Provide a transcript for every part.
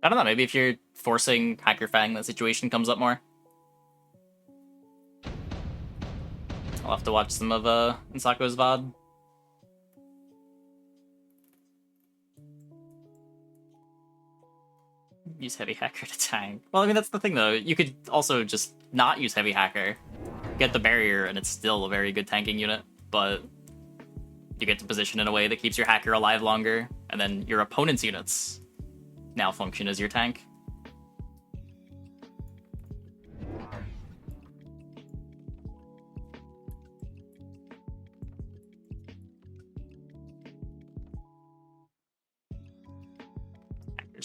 I don't know, maybe if you're forcing Hacker Fang, that situation comes up more. I'll have to watch some of Insako's VOD. Use Heavy Hacker to tank. Well, I mean, that's the thing, though. You could also just not use Heavy Hacker, get the barrier, and it's still a very good tanking unit, but you get to position in a way that keeps your Hacker alive longer, and then your opponent's units now function as your tank.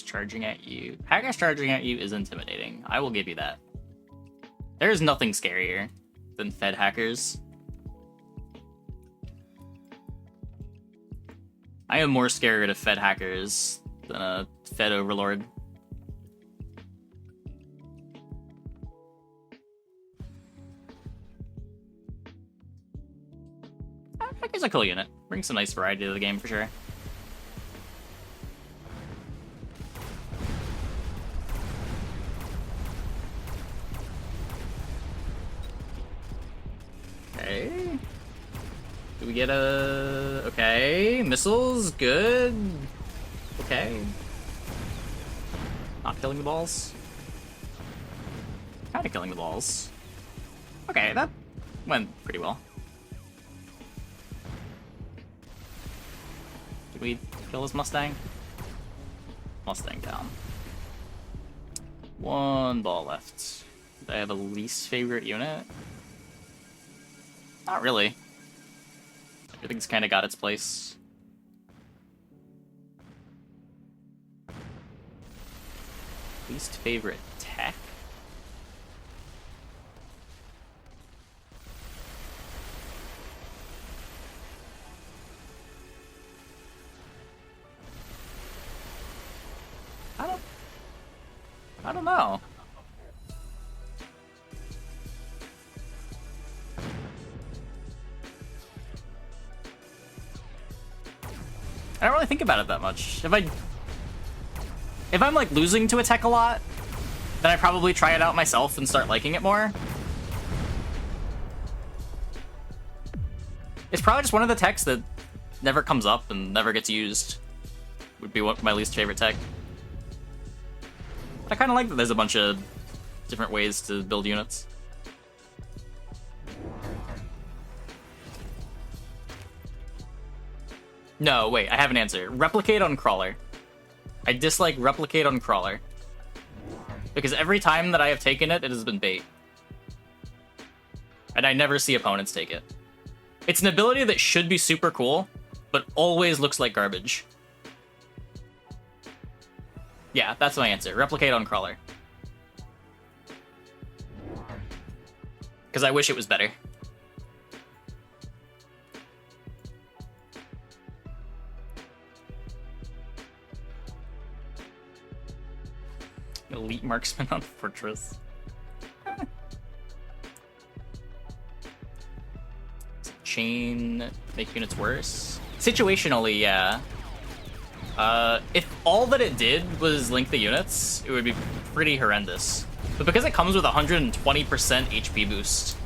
Charging at you. Hackers charging at you is intimidating. I will give you that. There is nothing scarier than Fed hackers. I am more scared of Fed hackers than a Fed overlord. Hackers a cool unit. Brings some nice variety to the game for sure. Okay. Do we get a... Okay. Missiles, good. Okay. Not killing the balls. Kinda killing the balls. Okay, that went pretty well. Did we kill his Mustang? Mustang down. One ball left. Do I have a least favorite unit? Not really. Everything's kind of got its place. Least favorite tech? I don't know. I don't really think about it that much. If I'm like losing to a tech a lot, then I probably try it out myself and start liking it more. It's probably just one of the techs that never comes up and never gets used. Would be my least favorite tech. But I kind of like that there's a bunch of different ways to build units. No, wait, I have an answer. Replicate on Crawler. I dislike Replicate on Crawler. Because every time that I have taken it, it has been bait. And I never see opponents take it. It's an ability that should be super cool, but always looks like garbage. Yeah, that's my answer. Replicate on Crawler. Because I wish it was better. Elite marksman on Fortress. Chain make units worse? Situationally, yeah. If all that it did was link the units, it would be pretty horrendous. But because it comes with 120% HP boost,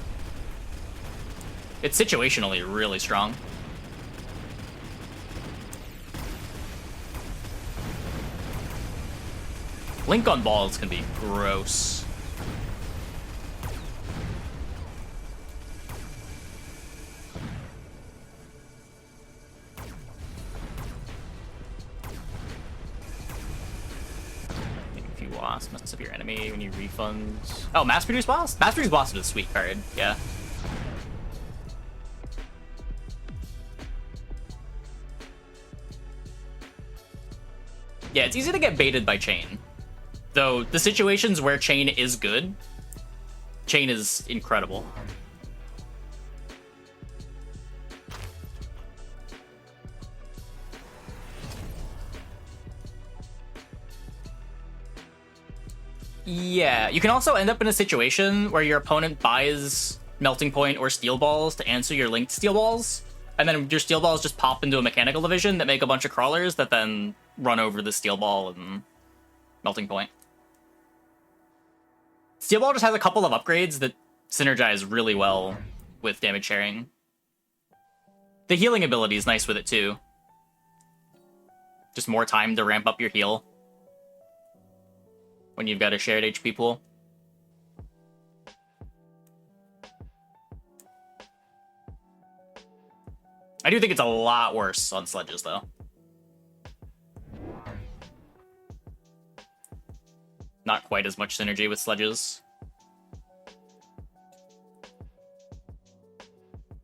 it's situationally really strong. Link on balls can be gross. Wasp messes up your enemy when you refund. Oh, mass produce Wasp? Mass produce Wasp is a sweet card, yeah. Yeah, it's easy to get baited by Chain. Though, the situations where Chain is good, Chain is incredible. Yeah, you can also end up in a situation where your opponent buys Melting Point or Steel Balls to answer your linked Steel Balls, and then your Steel Balls just pop into a Mechanical Division that make a bunch of crawlers that then run over the Steel Ball and Melting Point. Steel Ball just has a couple of upgrades that synergize really well with damage sharing. The healing ability is nice with it too. Just more time to ramp up your heal when you've got a shared HP pool. I do think it's a lot worse on sledges, though. Not quite as much synergy with sledges.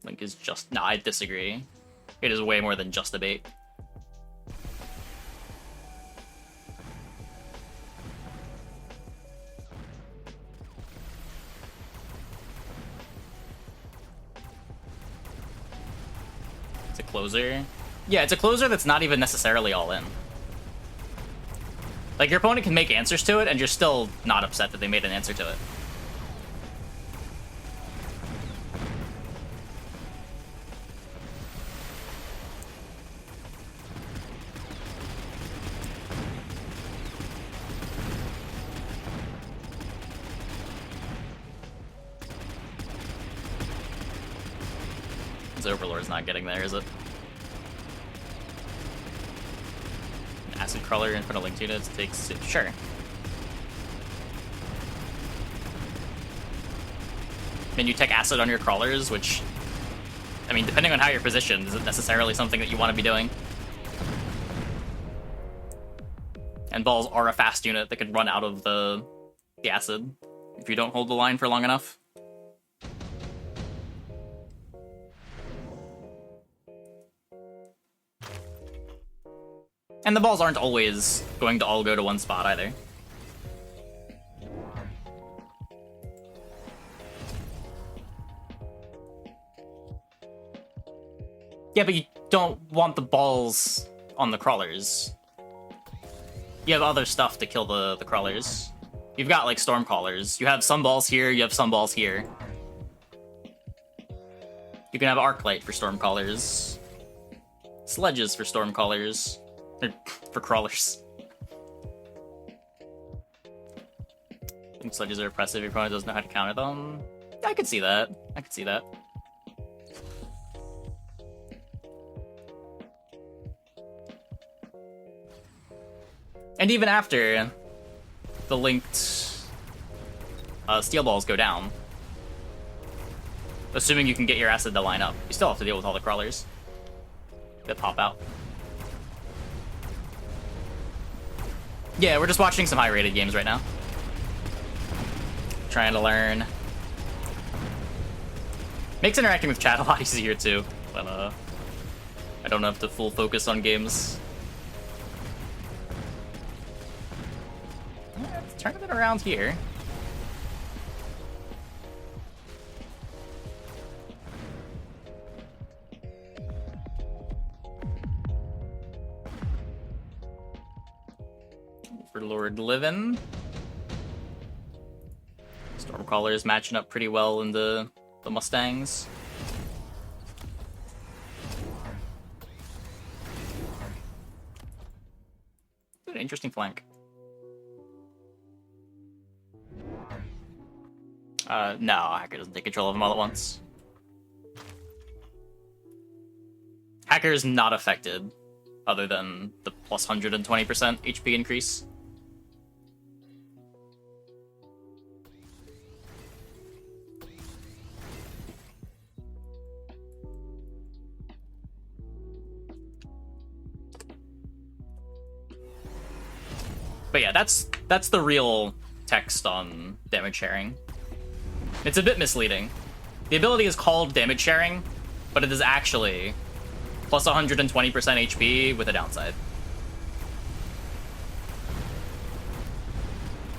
Link is just... Nah, I disagree. It is way more than just a bait. It's a closer. Yeah, it's a closer that's not even necessarily all in. Like, your opponent can make answers to it, and you're still not upset that they made an answer to it. His Overlord's not getting there, is it? Acid Crawler in front of linked units takes it. Sure. Then you take acid on your crawlers, which, I mean, depending on how you're positioned, isn't necessarily something that you want to be doing. And balls are a fast unit that can run out of the acid if you don't hold the line for long enough. And the balls aren't always going to all go to one spot either. Yeah, but you don't want the balls on the crawlers. You have other stuff to kill the crawlers. You've got, like, storm crawlers. You have some balls here, you have some balls here. You can have arc light for storm crawlers. Sledges for storm crawlers. Or for crawlers. I think sledges are oppressive. Your opponent doesn't know how to counter them. Yeah, I could see that. I could see that. And even after the linked steel balls go down, assuming you can get your acid to line up, you still have to deal with all the crawlers that pop out. Yeah, we're just watching some high-rated games right now. Trying to learn. Makes interacting with chat a lot easier too, but I don't have to full focus on games. Let's turn it around here. For Lord Livin. Stormcaller is matching up pretty well in the Mustangs. An interesting flank. No, Hacker doesn't take control of them all at once. Hacker is not affected, other than the plus 120% HP increase. But yeah, that's the real text on damage sharing. It's a bit misleading. The ability is called damage sharing, but it is actually plus 120% HP with a downside.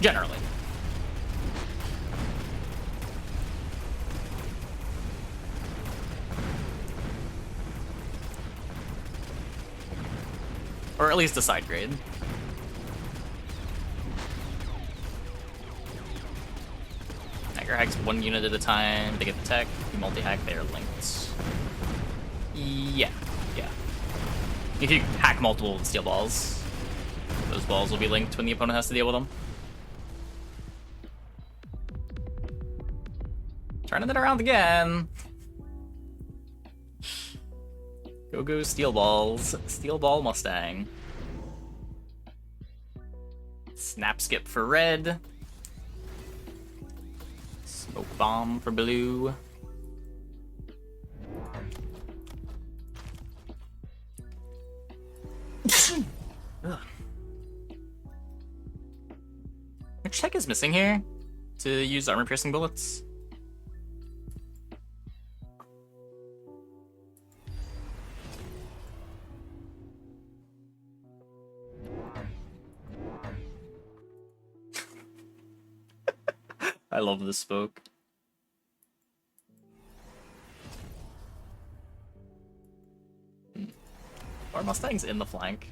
Generally. Or at least a side grade. Hacker hacks one unit at a time. They get the tech. You multi-hack, they are linked. Yeah. If you hack multiple steel balls, Those balls will be linked when the opponent has to deal with them. Turning it around again. Go steel balls. Steel ball Mustang. Snap skip for red. Smoke bomb for blue. Which tech is missing here to use armor piercing bullets? I love this spoke. Are Mustangs in the flank?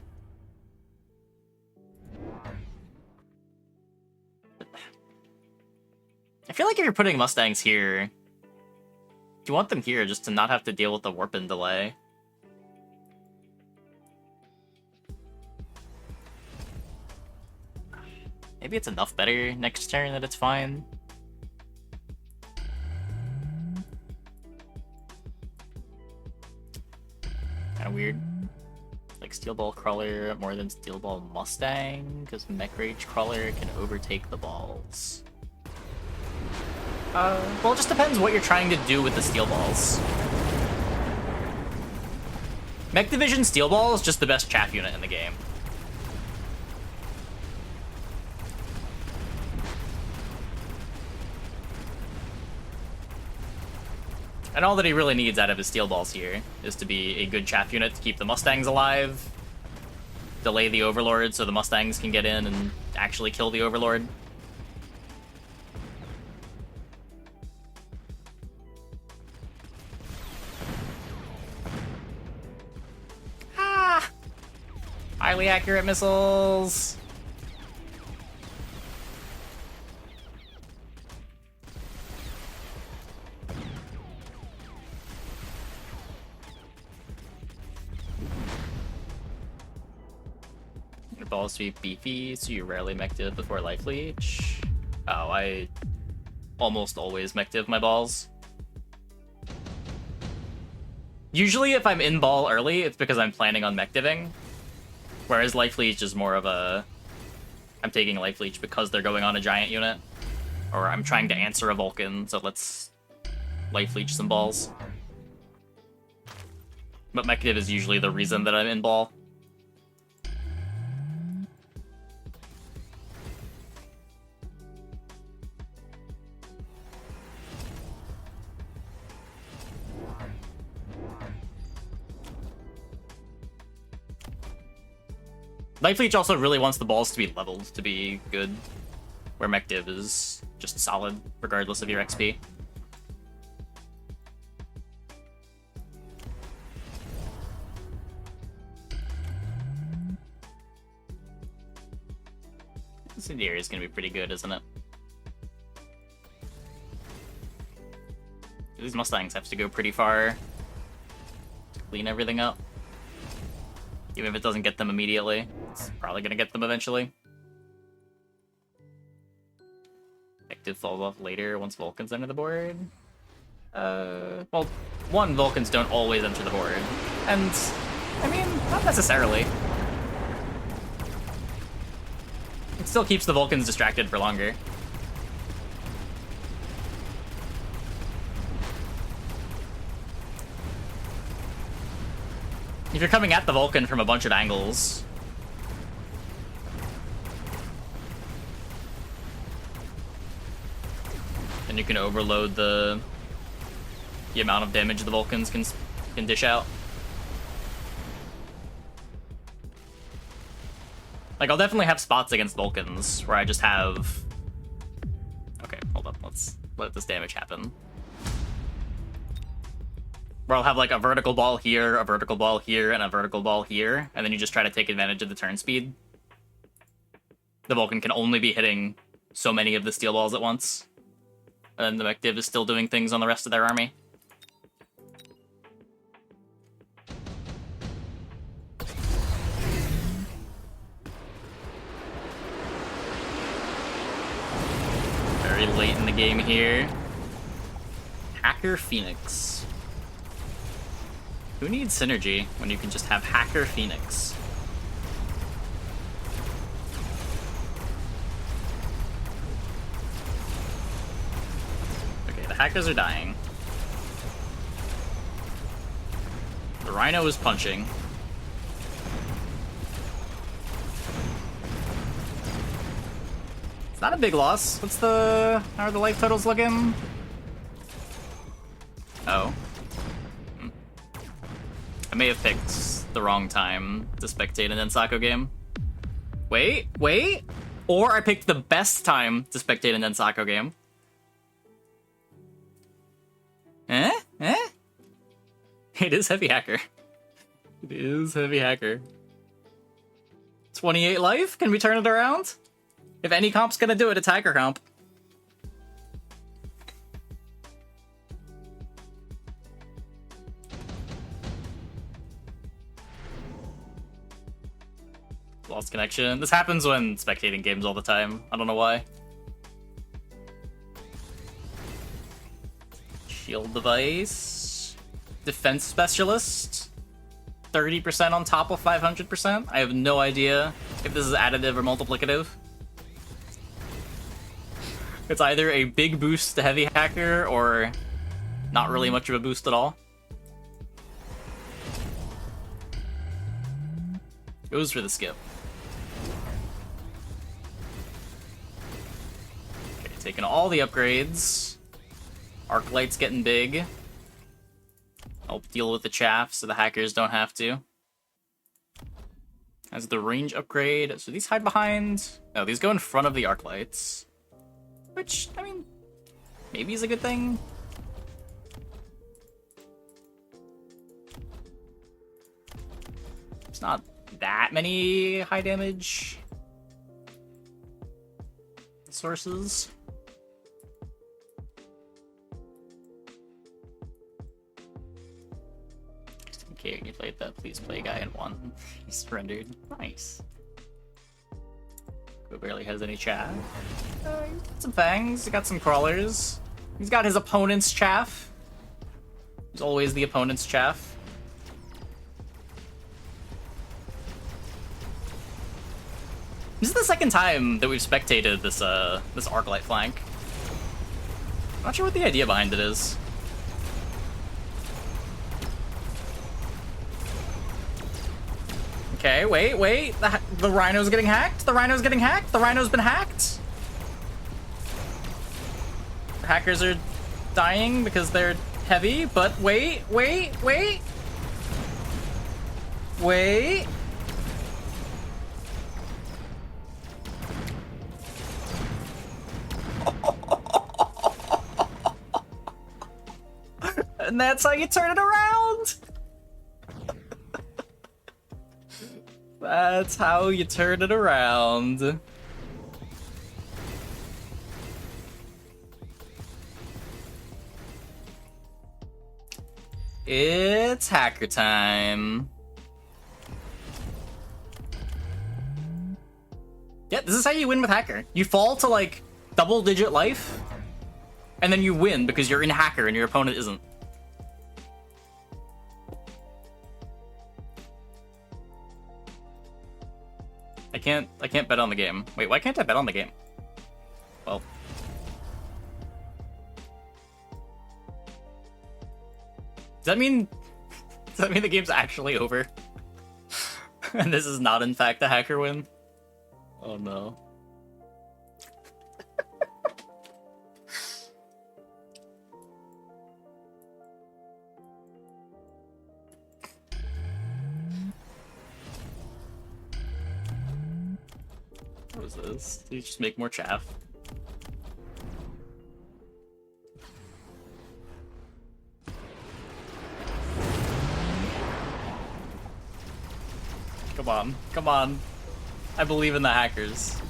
I feel like if you're putting Mustangs here, you want them here just to not have to deal with the warp and delay. Maybe it's enough better next turn that it's fine. Kinda weird. Like Steel Ball Crawler more than Steel Ball Mustang, because Mech Rage Crawler can overtake the balls. Well, it just depends what you're trying to do with the Steel Balls. Mech Division Steel Ball is just the best chaff unit in the game. And all that he really needs out of his Steel Balls here is to be a good chaff unit to keep the Mustangs alive, delay the Overlord so the Mustangs can get in and actually kill the Overlord. Ah! Highly accurate missiles! Balls to be beefy, so you rarely mech div before life leech. Oh, I almost always mech div my balls. Usually if I'm in ball early, it's because I'm planning on mech diving. Whereas life leech is more of a... I'm taking life leech because they're going on a giant unit. Or I'm trying to answer a Vulcan, so let's life leech some balls. But mech div is usually the reason that I'm in ball. Life Leech also really wants the balls to be leveled to be good, where Mech Div is just solid, regardless of your XP. This Interior is going to be pretty good, isn't it? These Mustangs have to go pretty far to clean everything up. Even if it doesn't get them immediately, it's probably going to get them eventually. Active falls off later once Vulcans enter the board. Well, one, Vulcans don't always enter the board. And, I mean, not necessarily. It still keeps the Vulcans distracted for longer. If you're coming at the Vulcan from a bunch of angles, then you can overload the amount of damage the Vulcans can dish out. Like, I'll definitely have spots against Vulcans where I just have... Okay, hold up, let's let this damage happen. Where I'll have like a vertical ball here, a vertical ball here, and a vertical ball here, and then you just try to take advantage of the turn speed. The Vulcan can only be hitting so many of the steel balls at once. And then the Mech Div is still doing things on the rest of their army. very late in the game here. Hacker Phoenix. Who needs synergy when you can just have Hacker Phoenix? Okay, the hackers are dying. The Rhino is punching. It's not a big loss. How are the life totals looking? Oh. I may have picked the wrong time to spectate an Ensako game. Wait. Or I picked the best time to spectate an Ensako game. Eh? It is Heavy Hacker. It is Heavy Hacker. 28 life? Can we turn it around? If any comp's gonna do it, it's Hacker comp. Lost connection. This happens when spectating games all the time. I don't know why. Shield device. Defense specialist. 30% on top of 500%. I have no idea if this is additive or multiplicative. It's either a big boost to Heavy Hacker or not really much of a boost at all. Goes for the skip. Okay, taking all the upgrades. Arc light's getting big. Help deal with the chaff so the hackers don't have to. As the range upgrade, so these hide behind. No, these go in front of the arc lights. Which, I mean, maybe is a good thing. It's not that many high damage sources. Okay, you played that. Please play guy in one. He surrendered. Nice. Who barely has any chaff. He's got some fangs. He got some crawlers. He's got his opponent's chaff. There's always the opponent's chaff. This is the second time that we've spectated this this Arclight flank. I'm not sure what the idea behind it is. Okay, wait. The Rhino's getting hacked? The Rhino's getting hacked? The Rhino's been hacked? The hackers are dying because they're heavy, but wait. And that's how you turn it around! That's how you turn it around. It's hacker time. Yeah, this is how you win with hacker. You fall to like double-digit life, and then you win because you're in hacker and your opponent isn't. I can't bet on the game. Wait, why can't I bet on the game? Well. Does that mean the game's actually over? And this is not in fact a hacker win? Oh no. What is this? Do you just make more chaff? Come on. I believe in the hackers.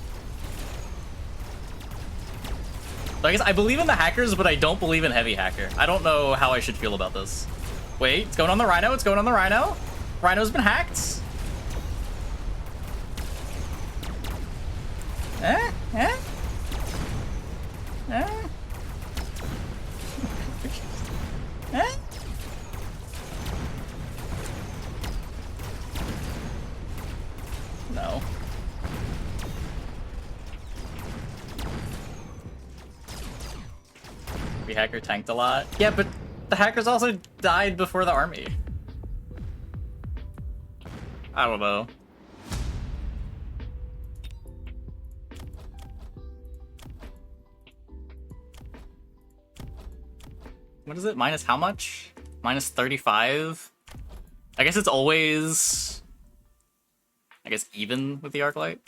So I guess I believe in the hackers, but I don't believe in Heavy Hacker. I don't know how I should feel about this. Wait, it's going on the Rhino, Rhino's been hacked. Heavy hacker tanked a lot. Yeah, but the hackers also died before the army. I don't know. What is it? Minus how much? Minus 35? I guess it's always... I guess even with the arc light.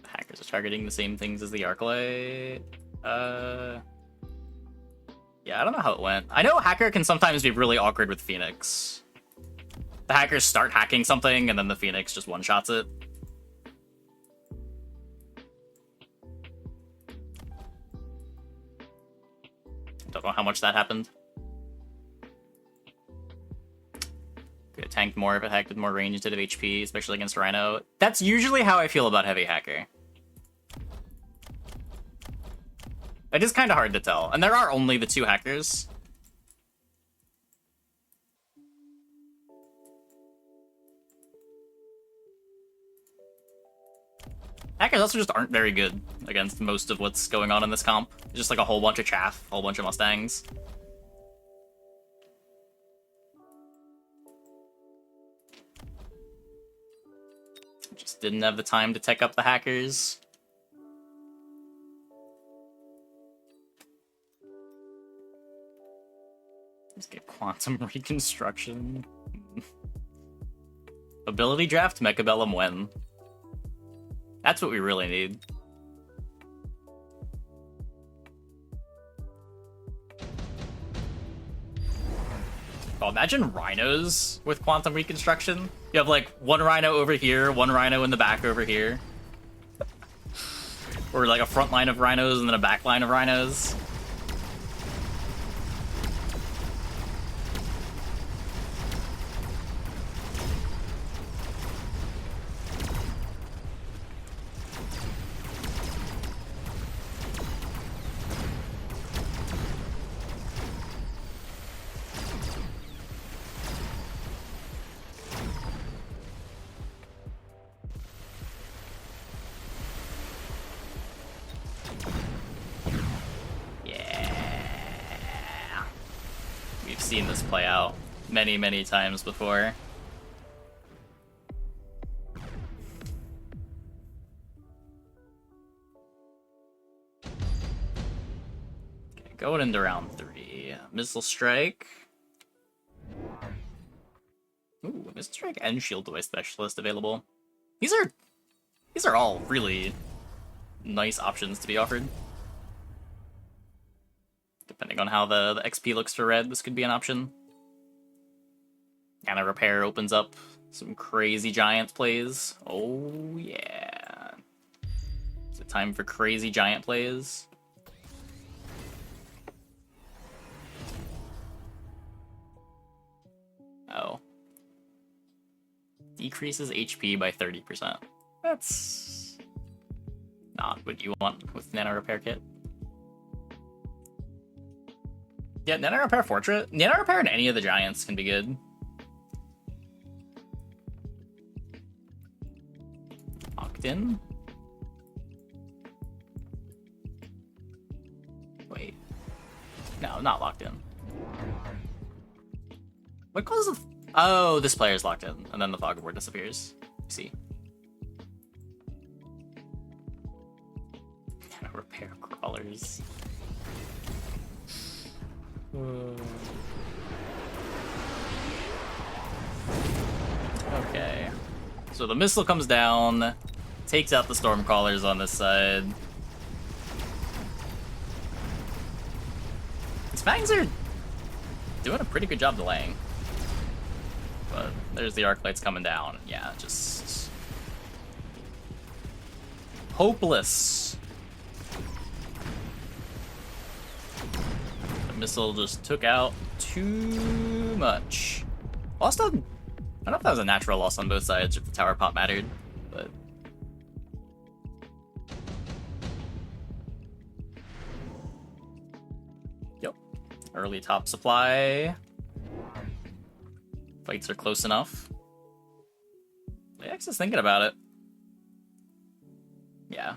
Hackers are targeting the same things as the arc light. Yeah, I don't know how it went. I know Hacker can sometimes be really awkward with Phoenix. The hackers start hacking something, and then the Phoenix just one-shots it. Don't know how much that happened. Could have tanked more if it hacked with more range instead of HP, especially against Rhino. That's usually how I feel about Heavy Hacker. It is kind of hard to tell, and there are only the two hackers. Hackers also just aren't very good against most of what's going on in this comp. It's just like a whole bunch of chaff, a whole bunch of Mustangs. Just didn't have the time to tech up the hackers. Let's get quantum reconstruction. Ability draft Mechabellum when? That's what we really need. Oh, imagine rhinos with quantum reconstruction. You have like one rhino over here, one rhino in the back over here. Or like a front line of rhinos and then a back line of rhinos. Seen this play out many, many times before. Okay, going into round 3. Missile Strike. Ooh, Missile Strike and Shield Device Specialist available. These are all really nice options to be offered. Depending on how the XP looks for red, this could be an option. Nano Repair opens up some crazy giant plays. Oh, yeah. Is it time for crazy giant plays? Oh. Decreases HP by 30%. That's not what you want with Nano Repair Kit. Yeah, Nano Repair Fortress. Nano Repair and any of the giants can be good. Locked in? Wait. No, not locked in. What causes the... Oh, this player's locked in, and then the fog of war disappears. See. Nano Repair Crawlers. Okay. So the missile comes down, takes out the Stormcrawlers on this side. His fangs are doing a pretty good job delaying. But there's the arc lights coming down. Yeah, just hopeless. Missile just took out too much. Lost on... I don't know if that was a natural loss on both sides, if the tower pop mattered, but... Yep. Early top supply. Fights are close enough. X is thinking about it. Yeah.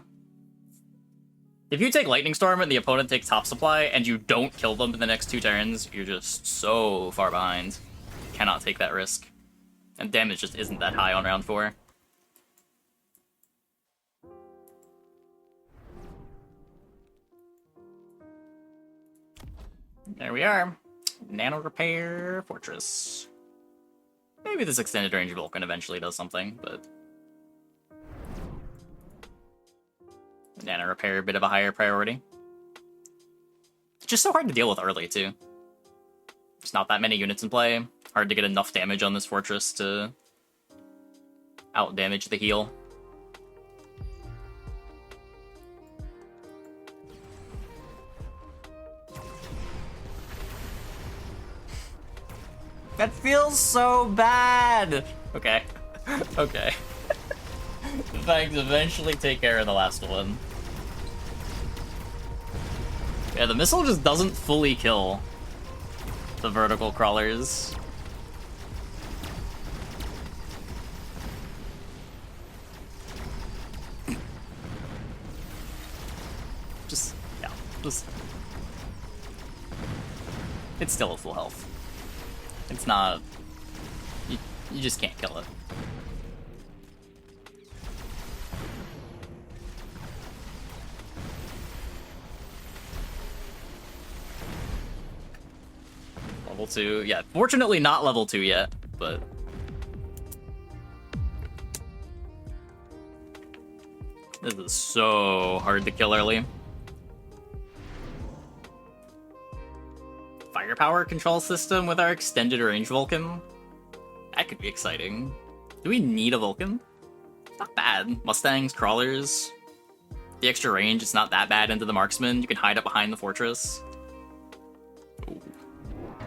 If you take Lightning Storm and the opponent takes Top Supply and you don't kill them in the next 2 turns, you're just so far behind. You cannot take that risk. And damage just isn't that high on round 4. There we are. Nano Repair Fortress. Maybe this extended range Vulcan eventually does something, but... Nano Repair, a bit of a higher priority. It's just so hard to deal with early, too. There's not that many units in play. Hard to get enough damage on this fortress to out-damage the heal. That feels so bad! Okay. Okay. The Fangs eventually take care of the last one. Yeah, the missile just doesn't fully kill the vertical crawlers. Yeah, it's still at full health. It's not... You just can't kill it. Level 2, yeah. Fortunately not level 2 yet, but... This is so hard to kill early. Firepower control system with our extended range Vulcan? That could be exciting. Do we need a Vulcan? Not bad. Mustangs, crawlers. The extra range, it's not that bad into the marksman. You can hide up behind the fortress. Ooh.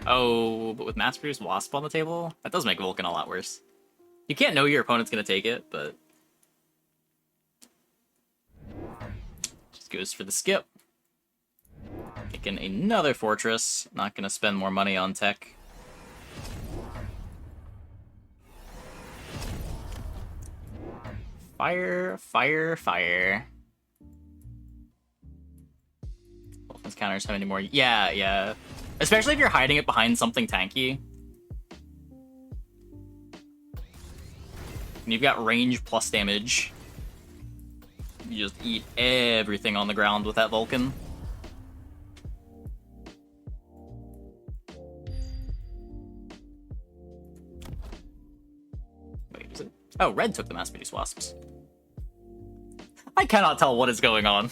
Oh, but with mass-produced Wasp on the table? That does make Vulcan a lot worse. You can't know your opponent's gonna take it, but... Just goes for the skip. Taking another fortress. Not gonna spend more money on tech. Fire, fire, fire. Vulcan's counters have any more? Yeah, yeah. Especially if you're hiding it behind something tanky. And you've got range plus damage. You just eat everything on the ground with that Vulcan. Wait, is it? Oh, red took the mass-produced wasps. I cannot tell what is going on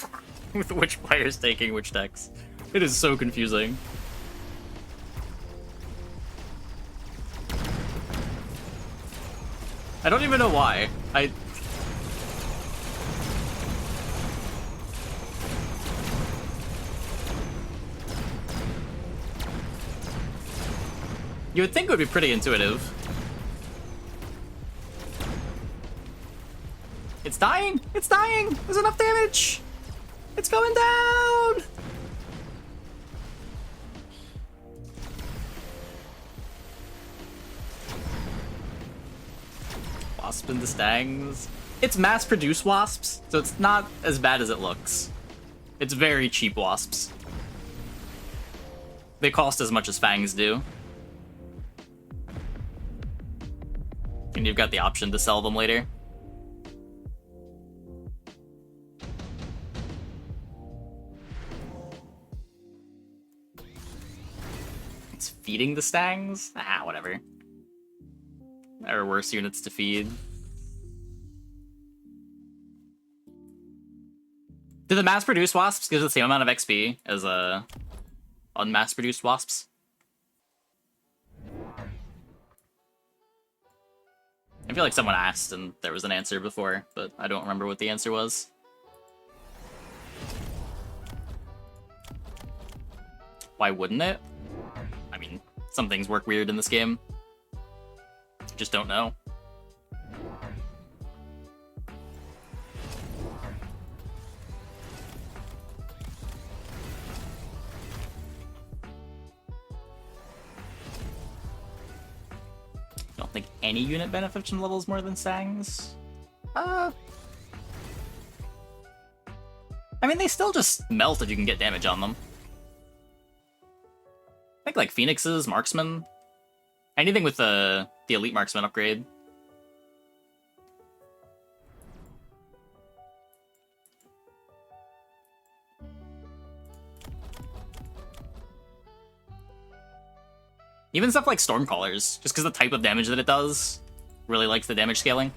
with which player's taking which decks. It is so confusing. I don't even know why. You would think it would be pretty intuitive. It's dying! It's dying! There's enough damage! It's going down! Wasp and the Stangs. It's mass-produced wasps, so it's not as bad as it looks. It's very cheap wasps. They cost as much as Fangs do. And you've got the option to sell them later. It's feeding the Stangs? Ah, whatever. There are worse units to feed. Do the mass-produced wasps give the same amount of XP as unmass-produced wasps? I feel like someone asked and there was an answer before, but I don't remember what the answer was. Why wouldn't it? I mean, some things work weird in this game. Just don't know. No. like any unit benefits from levels more than Stangs. I mean, they still just melt if you can get damage on them. I think like Phoenixes, Marksman, anything with the Elite Marksman upgrade. Even stuff like Stormcallers, just because the type of damage that it does really likes the damage scaling.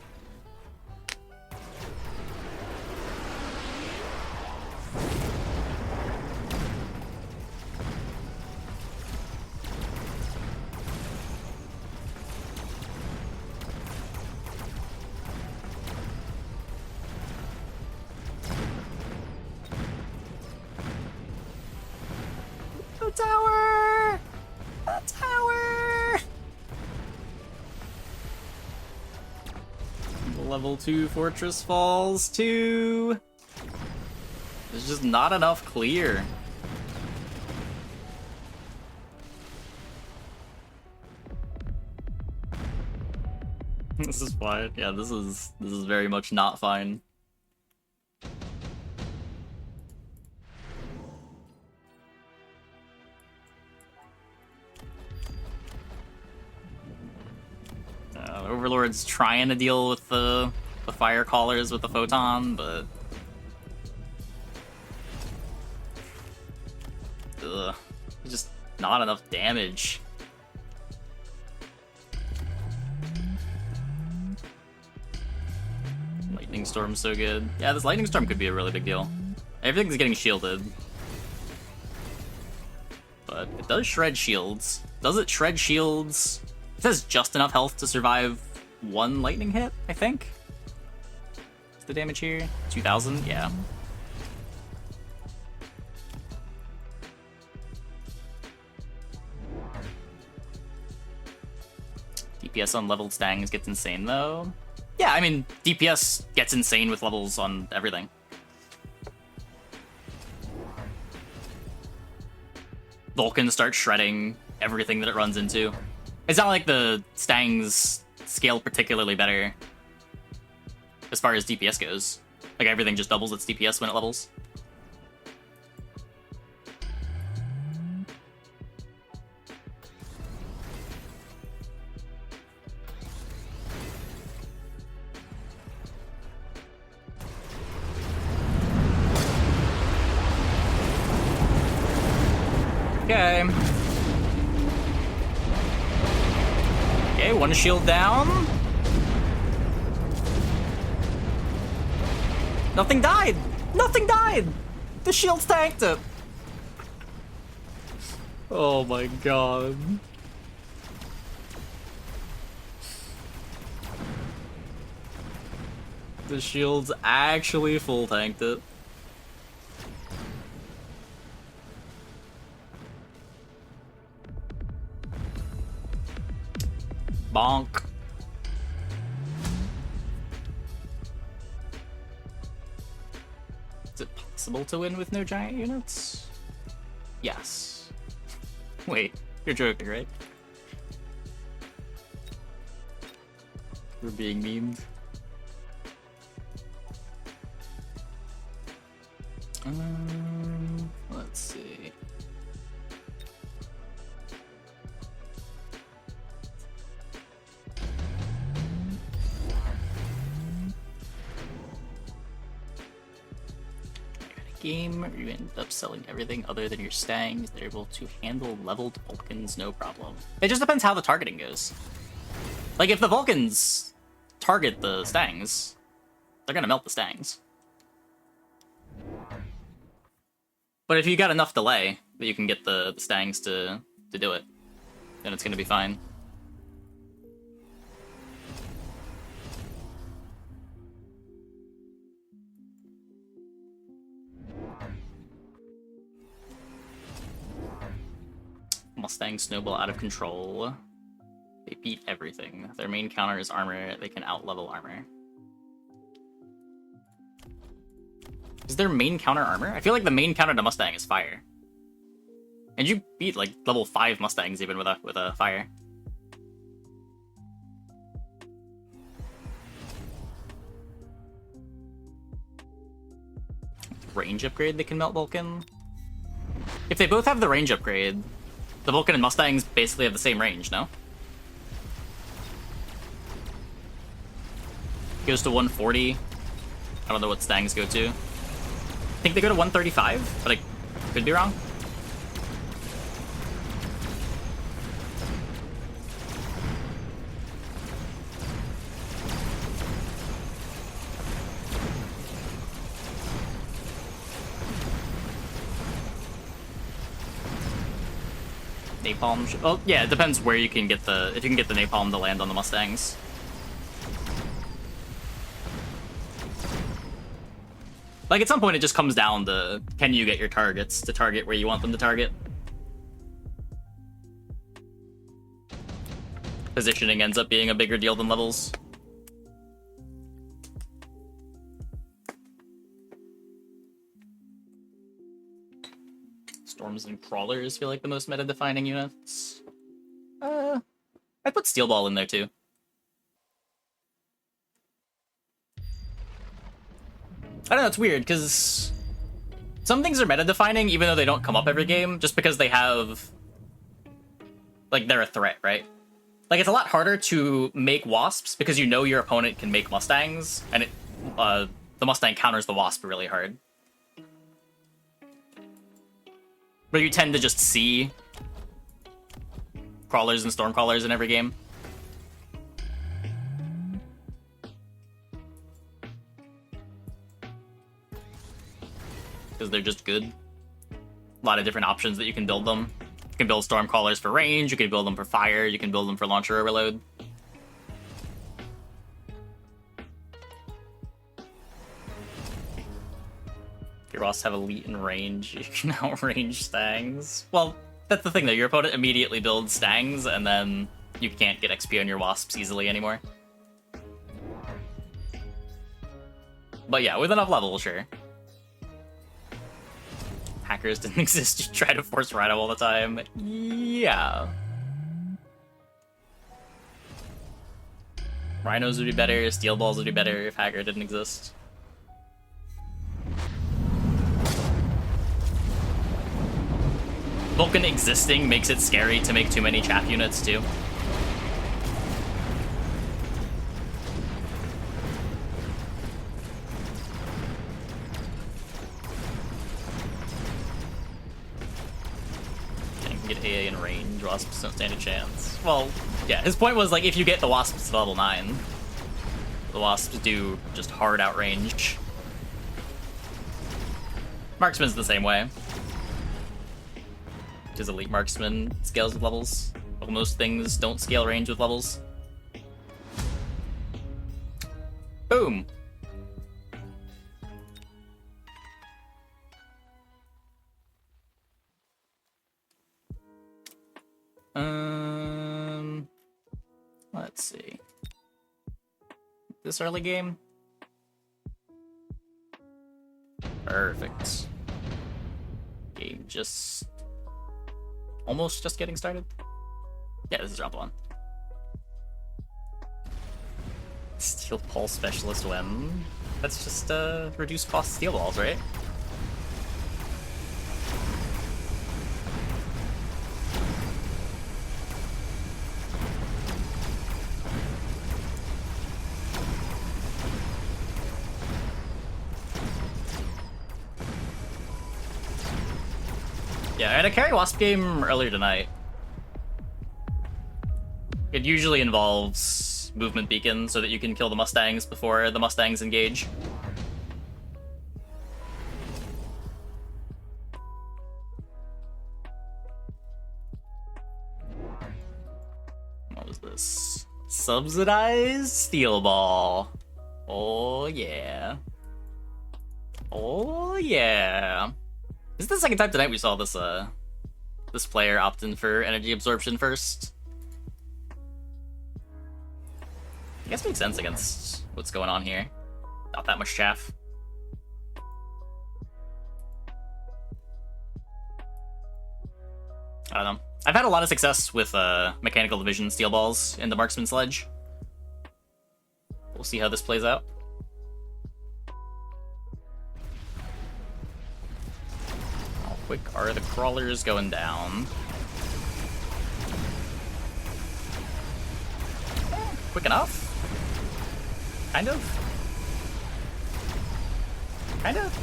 The tower! The tower! Level 2 fortress falls too. There's just not enough clear. This is fine. Yeah, this is very much not fine. Overlord's trying to deal with the fire callers with the photon, but just not enough damage. Lightning Storm's so good. Yeah, this Lightning Storm could be a really big deal. Everything's getting shielded, but it does shred shields. Does it shred shields? It has just enough health to survive one lightning hit, I think. What's the damage here? 2,000? Yeah. DPS on leveled Stangs gets insane, though. Yeah, I mean, DPS gets insane with levels on everything. Vulcan starts shredding everything that it runs into. It's not like the Stangs scale particularly better as far as DPS goes. Like, everything just doubles its DPS when it levels. Okay. Okay, one shield down. Nothing died! Nothing died! The shields tanked it! Oh my god. The shields actually full tanked it. Bonk. Is it possible to win with no giant units? Yes. Wait, you're joking, right? We're being memed. Let's see. Game where you end up selling everything other than your Stangs, they're able to handle leveled Vulcans no problem. It just depends how the targeting goes. Like, if the Vulcans target the Stangs, they're gonna melt the Stangs. But if you got enough delay that you can get the Stangs to do it, then it's gonna be fine. Mustang snowball out of control. They beat everything. Their main counter is armor. They can out-level armor. Is their main counter armor? I feel like the main counter to Mustang is fire. And you beat like level 5 Mustangs even with a fire. range upgrade, they can melt Vulcan. If they both have the range upgrade, the Vulcan and Mustangs basically have the same range, no? Goes to 140. I don't know what Stangs go to. I think they go to 135, but I could be wrong. Napalm. Well, yeah, it depends where you can get the. If you can get the napalm to land on the Mustangs. Like, at some point, it just comes down to, can you get your targets to target where you want them to target? Positioning ends up being a bigger deal than levels. Storms and Crawlers feel like the most meta-defining units. I'd put Steel Ball in there, too. I don't know, it's weird, because some things are meta-defining even though they don't come up every game, just because they have... like, they're a threat, right? Like, it's a lot harder to make Wasps because you know your opponent can make Mustangs, and the Mustang counters the Wasp really hard. But you tend to just see Crawlers and Stormcrawlers in every game. Because they're just good. A lot of different options that you can build them. You can build Stormcrawlers for range, you can build them for fire, you can build them for launcher overload. If your Wasps have elite and range, you can outrange Stangs. Well, that's the thing though, your opponent immediately builds Stangs, and then you can't get XP on your Wasps easily anymore. But yeah, with enough level, sure. Hackers didn't exist, you try to force Rhino all the time. Yeah. Rhinos would be better, Steel Balls would be better if Hacker didn't exist. Vulcan existing makes it scary to make too many chaff units, too. Get AA in range, Wasps don't stand a chance. Well, yeah, his point was, like, if you get the Wasps to level 9, the Wasps do just hard outrange. Marksman's the same way. His elite marksman scales with levels. Well, most things don't scale range with levels. Boom! Let's see. This early game? Perfect. Game just... almost just getting started? Yeah, this is round 1. Steel Pulse Specialist when? That's just reduced cost steel balls, right? Yeah, I had a carry Wasp game earlier tonight. It usually involves movement beacon so that you can kill the Mustangs before the Mustangs engage. What was this? Subsidized Steel Ball. Oh yeah. Oh yeah. This is the second time tonight we saw this this player opt in for energy absorption first. I guess makes sense against what's going on here. Not that much chaff. I don't know. I've had a lot of success with mechanical division steel balls in the marksman sledge. We'll see how this plays out. quick are the crawlers going down? Quick enough? Kind of? Kind of?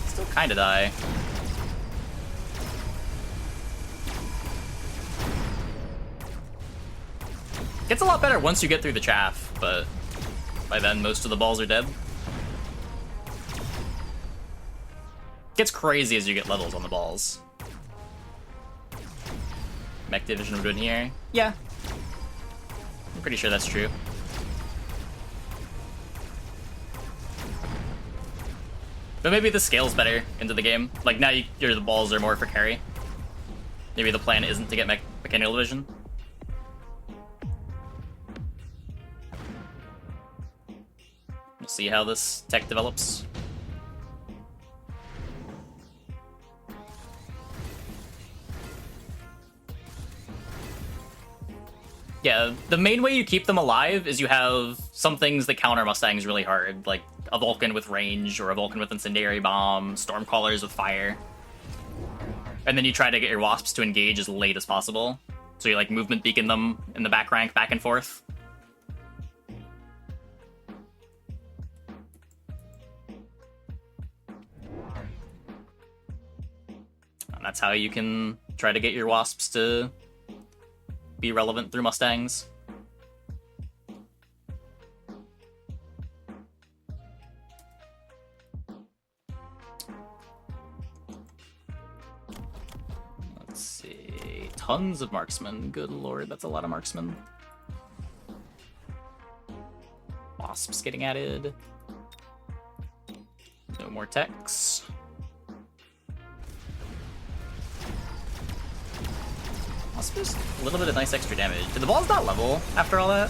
Still kinda die. Gets a lot better once you get through the chaff, but by then most of the balls are dead. Gets crazy as you get levels on the balls. Mech division we're doing here? Yeah. I'm pretty sure that's true. But maybe the scale's better into the game. Like, now the balls are more for carry. Maybe the plan isn't to get mechanical division. We'll see how this tech develops. Yeah, the main way you keep them alive is you have some things that counter Mustangs really hard, like a Vulcan with range, or a Vulcan with incendiary bomb, Stormcrawlers with fire. And then you try to get your Wasps to engage as late as possible. So you like movement beacon them in the back rank back and forth. And that's how you can try to get your Wasps to be relevant through Mustangs. Let's see. Tons of marksmen. Good lord, that's a lot of marksmen. Wasps getting added. No more techs. Wasp is a little bit of nice extra damage. Did the balls not level after all that?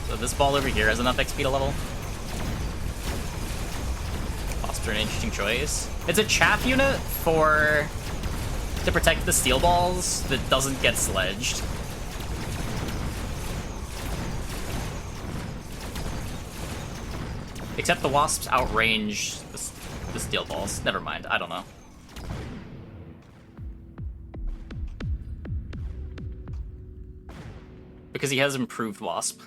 So this ball over here has enough XP to level. Wasps are an interesting choice. It's a chaff unit to protect the steel balls that doesn't get sledged. Except the Wasps outrange the steel balls. Never mind, I don't know. Because he has improved Wasp.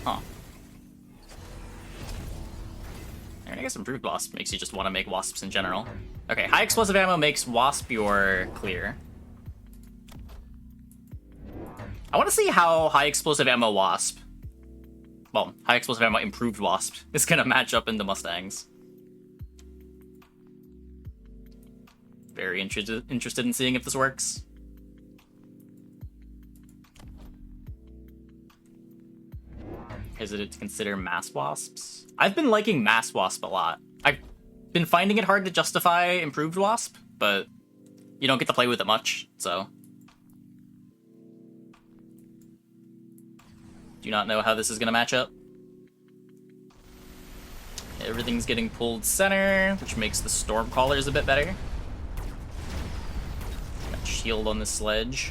Huh. I guess improved Wasp makes you just want to make Wasps in general. Okay, high explosive ammo makes Wasp your clear. I want to see how high explosive ammo Wasp, well, high explosive ammo improved Wasp is gonna match up into Mustangs. Very interested in seeing if this works. Hesitant to consider mass Wasps. I've been liking mass Wasp a lot. I've been finding it hard to justify improved Wasp, but you don't get to play with it much, so. Do not know how this is going to match up. Everything's getting pulled center, which makes the Stormcrawlers a bit better. Got shield on the sledge.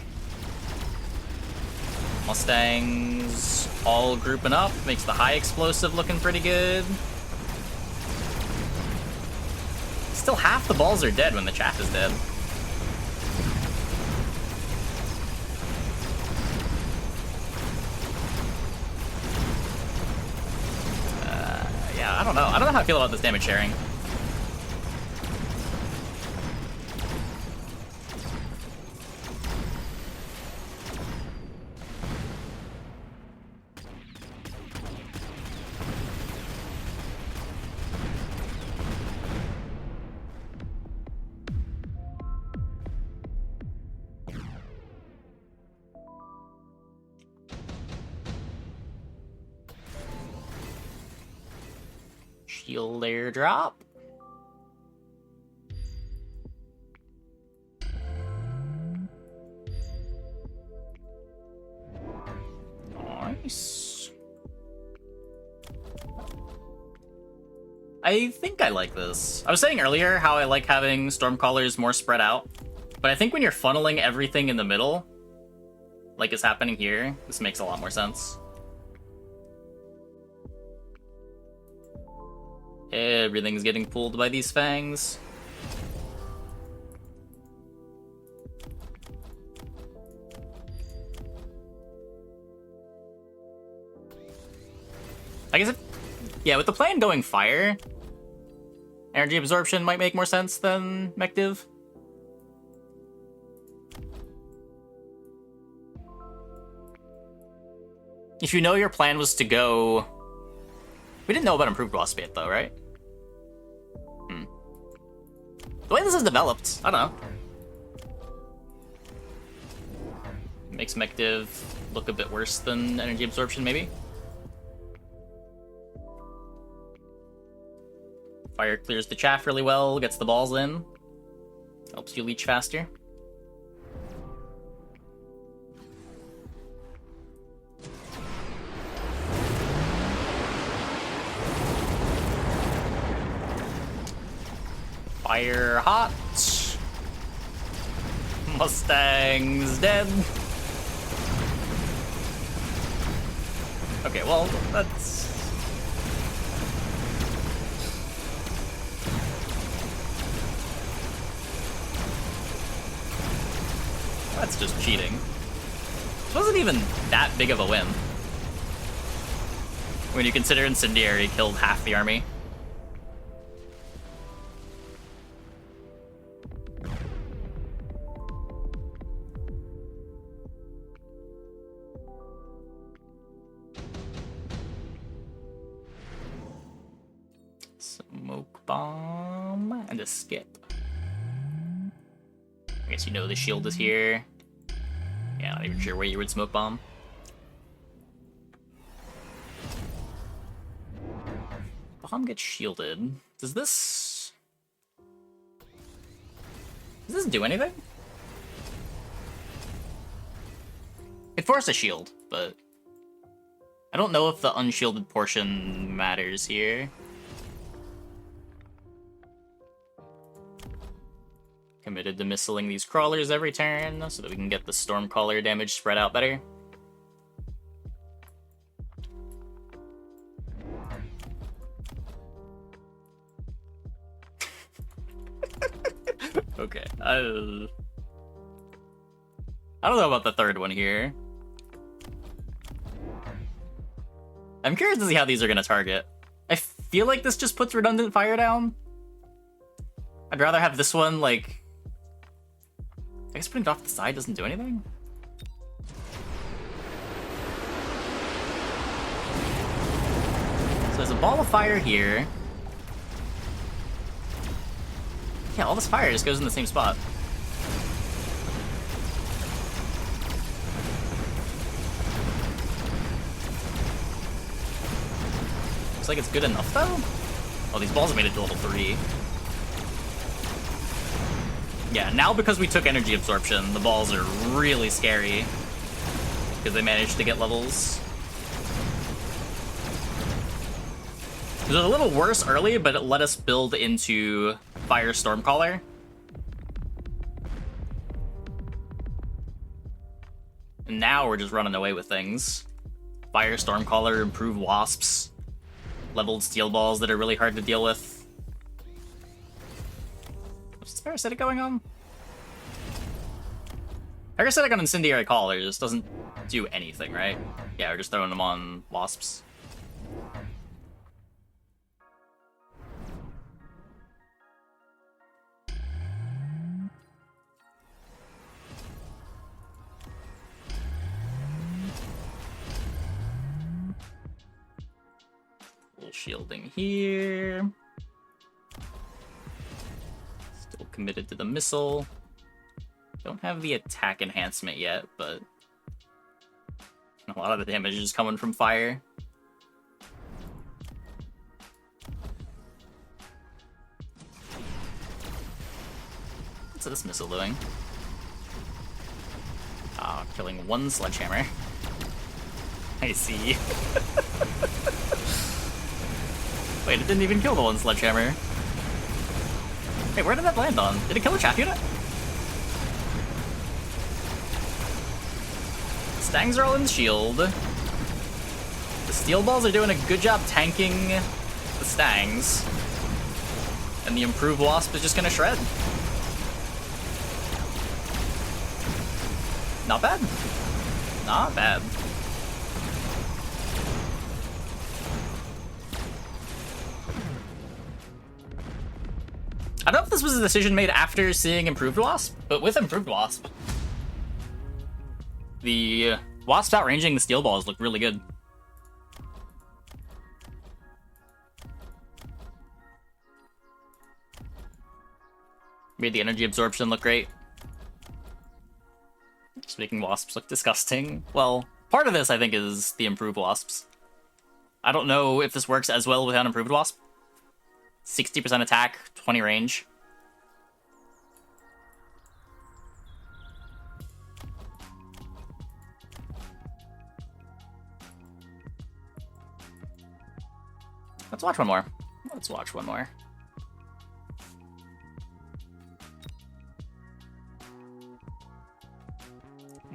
Mustangs all grouping up, makes the high explosive looking pretty good. Still half the balls are dead when the chaff is dead. Yeah, I don't know. I don't know how I feel about this damage sharing. Shield airdrop. Nice. I think I like this. I was saying earlier how I like having Stormcallers more spread out, but I think when you're funneling everything in the middle, like is happening here, this makes a lot more sense. Everything's getting pulled by these fangs. I guess yeah, with the plan going fire, energy absorption might make more sense than mech div. If you know your plan was to go... We didn't know about improved Wasp yet, though, right? The way this is developed, I don't know. Makes mech div look a bit worse than energy absorption, maybe? Fire clears the chaff really well, gets the balls in. Helps you leech faster. Fire hot. Mustang's dead. Okay, well, that's... That's just cheating. It wasn't even that big of a win. When you consider Incendiary killed half the army. Smoke bomb and a skip. I guess you know the shield is here. Yeah, not even sure where you would smoke bomb. Bomb gets shielded. Does this do anything? It forced a shield, but I don't know if the unshielded portion matters here. Committed to missiling these crawlers every turn so that we can get the Stormcaller damage spread out better. Okay, I don't know about the third one here. I'm curious to see how these are gonna target. I feel like this just puts redundant fire down. I'd rather have this one, like... I guess putting it off to the side doesn't do anything? So there's a ball of fire here. Yeah, all this fire just goes in the same spot. Looks like it's good enough, though? Oh, these balls have made it to level 3. Yeah, now because we took energy absorption, the balls are really scary. Because they managed to get levels. It was a little worse early, but it let us build into Fire Stormcaller. And now we're just running away with things. Fire Stormcaller, improved Wasps, leveled steel balls that are really hard to deal with. What's this parasitic going on? Parasitic on Incendiary Callers doesn't do anything, right? Yeah, we're just throwing them on Wasps. Little shielding here. Still committed to the missile. Don't have the attack enhancement yet, but a lot of the damage is coming from fire. What's this missile doing? Ah, killing one sledgehammer. I see. Wait, it didn't even kill the one sledgehammer. Hey, where did that land on? Did it kill a chaff unit? Stangs are all in the shield. The steel balls are doing a good job tanking the Stangs. And the improved Wasp is just gonna shred. Not bad. Not bad. I don't know if this was a decision made after seeing Improved Wasp, but with Improved Wasp, the Wasp outranging the steel balls look really good. Made the energy absorption look great. Just making Wasps look disgusting. Well, part of this, I think, is the Improved Wasps. I don't know if this works as well without Improved Wasp. 60% attack, 20 range. Let's watch one more. Let's watch one more.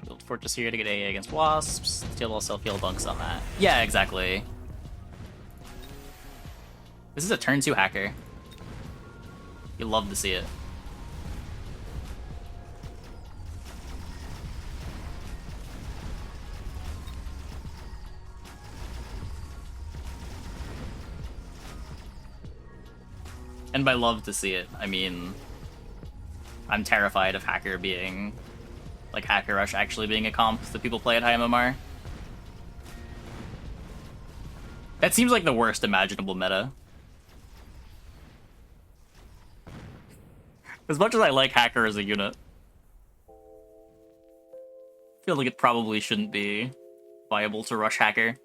Build Fortress here to get AA against Wasps. Steel ball self-heal bunks on that. Yeah, exactly. This is a turn 2 hacker. You love to see it. And by love to see it, I mean, I'm terrified of Hacker being, like, Hacker Rush actually being a comp that people play at high MMR. That seems like the worst imaginable meta. As much as I like Hacker as a unit, I feel like it probably shouldn't be viable to rush Hacker.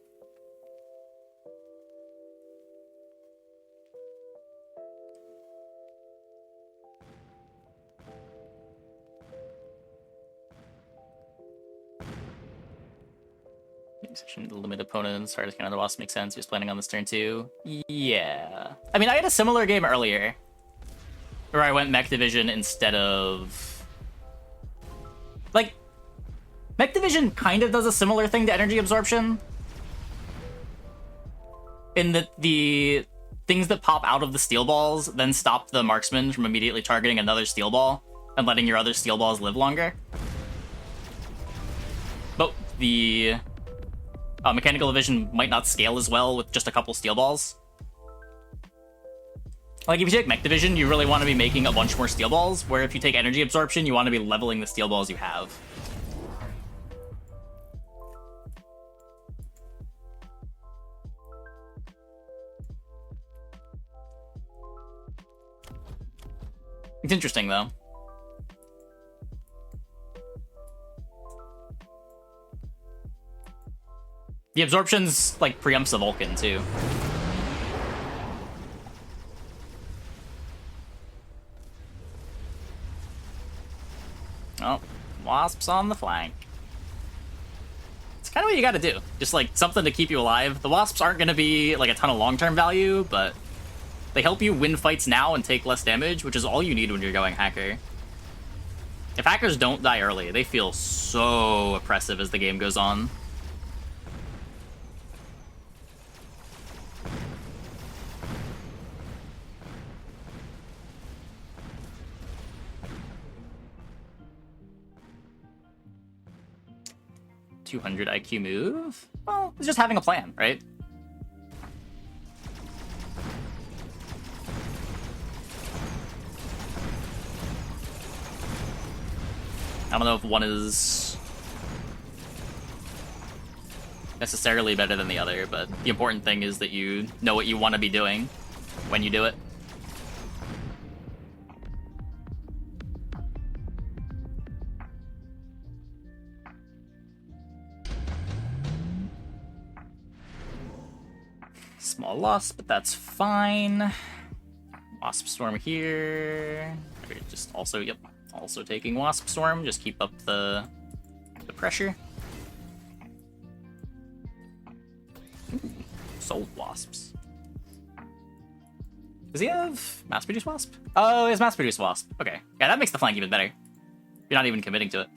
Session to limit opponents, hard to counter the Wasp makes sense. He was planning on this turn too. Yeah. I mean, I had a similar game earlier where I went Mech Division instead of... Like, Mech Division kind of does a similar thing to energy absorption. In that the things that pop out of the steel balls then stop the marksman from immediately targeting another steel ball and letting your other steel balls live longer. But the mechanical division might not scale as well with just a couple steel balls. Like, if you take Mech Division, you really want to be making a bunch more steel balls, where if you take energy absorption, you want to be leveling the steel balls you have. It's interesting, though. The absorption's, like, preempts the Vulcan, too. Oh, Wasps on the flank. It's kind of what you gotta do. Just, like, something to keep you alive. The Wasps aren't gonna be, like, a ton of long-term value, but they help you win fights now and take less damage, which is all you need when you're going Hacker. If Hackers don't die early, they feel so oppressive as the game goes on. $200 IQ move? Well, it's just having a plan, right? I don't know if one is necessarily better than the other, but the important thing is that you know what you want to be doing when you do it. Small loss, but that's fine. Wasp Storm here. Just also, yep, also taking Wasp Storm. Just keep up the pressure. Ooh, sold Wasps. Does he have mass-produced Wasp? Oh, he has mass-produced Wasp. Okay. Yeah, that makes the flank even better. You're not even committing to it.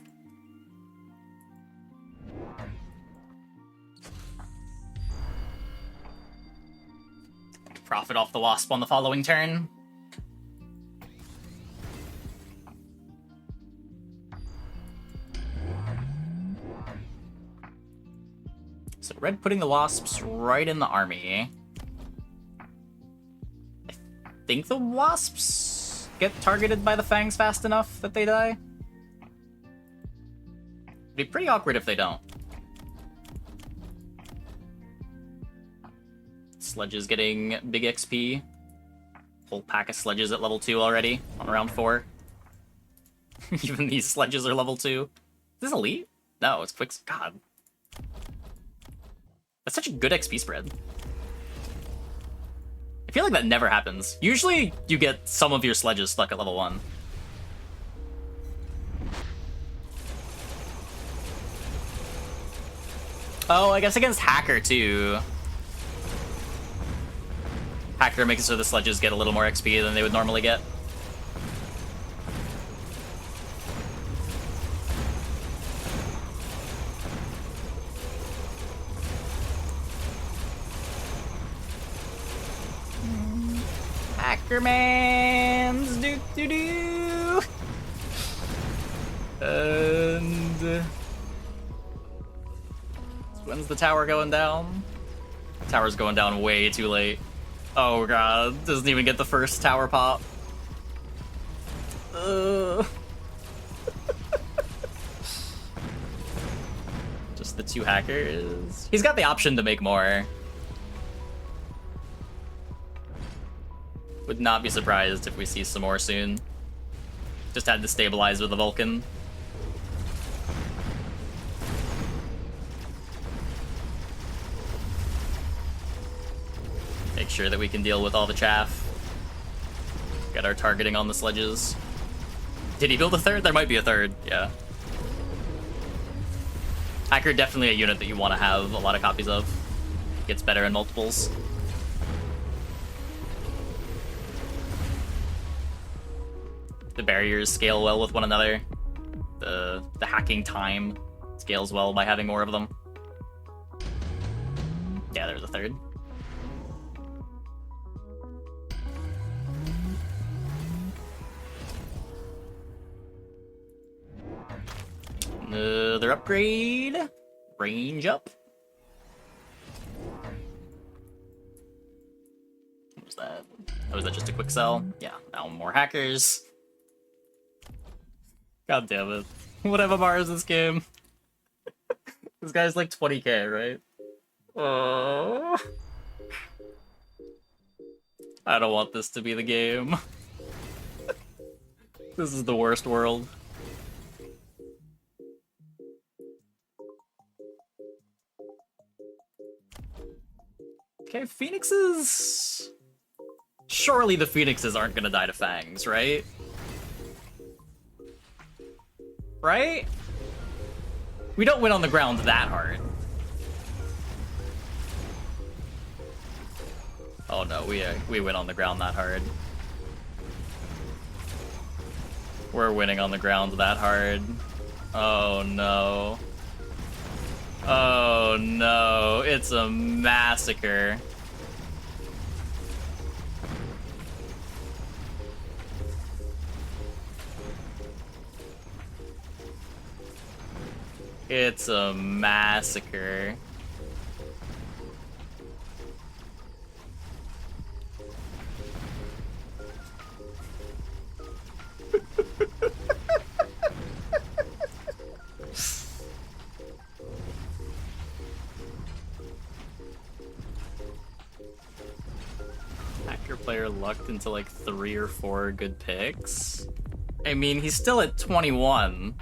Profit off the Wasp on the following turn. So red putting the Wasps right in the army. I think the Wasps get targeted by the Fangs fast enough that they die. It'd be pretty awkward if they don't. Sledges getting big XP. Whole pack of sledges at level 2 already on round 4. Even these sledges are level 2. Is this elite? No, it's quick. God. That's such a good XP spread. I feel like that never happens. Usually you get some of your sledges stuck at level 1. Oh, I guess against Hacker too. Hacker makes it so the sledges get a little more XP than they would normally get. Hackermans, do do do. And when's the tower going down? Tower's going down way too late. Oh god, doesn't even get the first tower pop. Just the 2 hackers. He's got the option to make more. Would not be surprised if we see some more soon. Just had to stabilize with the Vulcan. Make sure that we can deal with all the chaff. Get our targeting on the sledges. Did he build a third? There might be a third, yeah. Hacker, definitely a unit that you want to have a lot of copies of. Gets better in multiples. The barriers scale well with one another. The hacking time scales well by having more of them. Yeah, there's a third. Another upgrade. Range up. What was that? Oh, was that just a quick sell? Yeah, now more hackers. God damn it. What MMR is this game? This guy's like 20k, right? Oh. I don't want this to be the game. This is the worst world. Okay, Phoenixes... Surely the Phoenixes aren't gonna die to Fangs, right? Right? We don't win on the ground that hard. Oh no, we win on the ground that hard. We're winning on the ground that hard. Oh no. Oh no, it's a massacre. It's a massacre. Hacker player lucked into like 3 or 4 good picks. I mean, he's still at 21.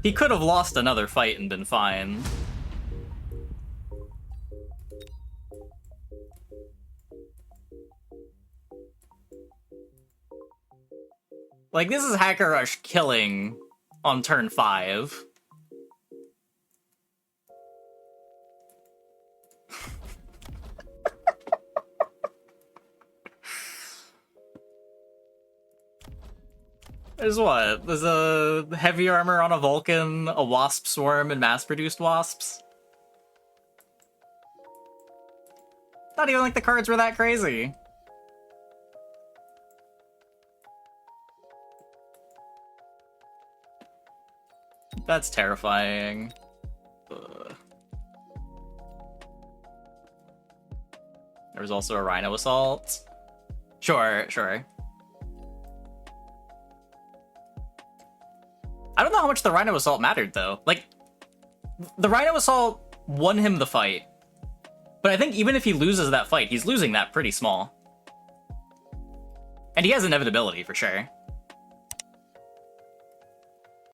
He could have lost another fight and been fine. Like, this is Hacker Rush killing on turn 5. There's what? There's a heavy armor on a Vulcan, a Wasp swarm, and mass-produced Wasps. Not even like the cards were that crazy. That's terrifying. Ugh. There was also a Rhino Assault. Sure, sure. I don't know how much the Rhino Assault mattered, though. Like, the Rhino Assault won him the fight. But I think even if he loses that fight, he's losing that pretty small. And he has inevitability, for sure.